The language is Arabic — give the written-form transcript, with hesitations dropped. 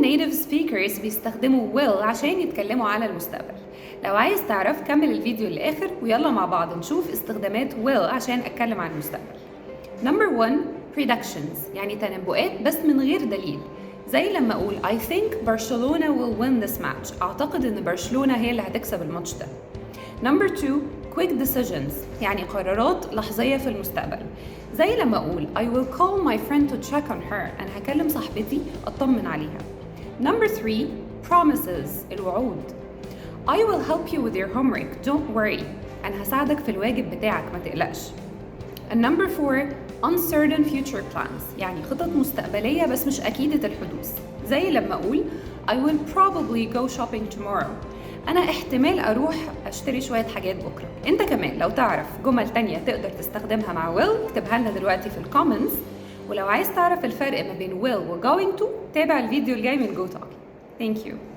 النيتيف سبيكرز بيستخدموا will عشان يتكلموا على المستقبل. لو عايز تعرف كمل الفيديو للآخر ويلا مع بعض نشوف استخدامات will عشان أتكلم عن المستقبل. Number 1 predictions يعني تنبؤات بس من غير دليل، زي لما أقول I think Barcelona will win this match، أعتقد إن برشلونة هي اللي هتكسب الماتش ده. Number 2 quick decisions يعني قرارات لحظية في المستقبل، زي لما أقول I will call my friend to check on her، أنا هكلم صاحبتي أطمن عليها. Number 3 promises الوعود، I will help you with your homework don't worry، أنا هساعدك في الواجب بتاعك ما تقلقش. And number 4 uncertain future plans يعني خطط مستقبلية بس مش أكيدة الحدوث، زي لما أقول I will probably go shopping tomorrow، أنا احتمال أروح أشتري شوية حاجات بكرة. أنت كمان لو تعرف جمل تانية تقدر تستخدمها مع will اكتبها لنا دلوقتي في الكومنتس، ولو عايز تعرف الفرق ما بين will و going to تابع الفيديو الجاي من Go Talk. Thank you.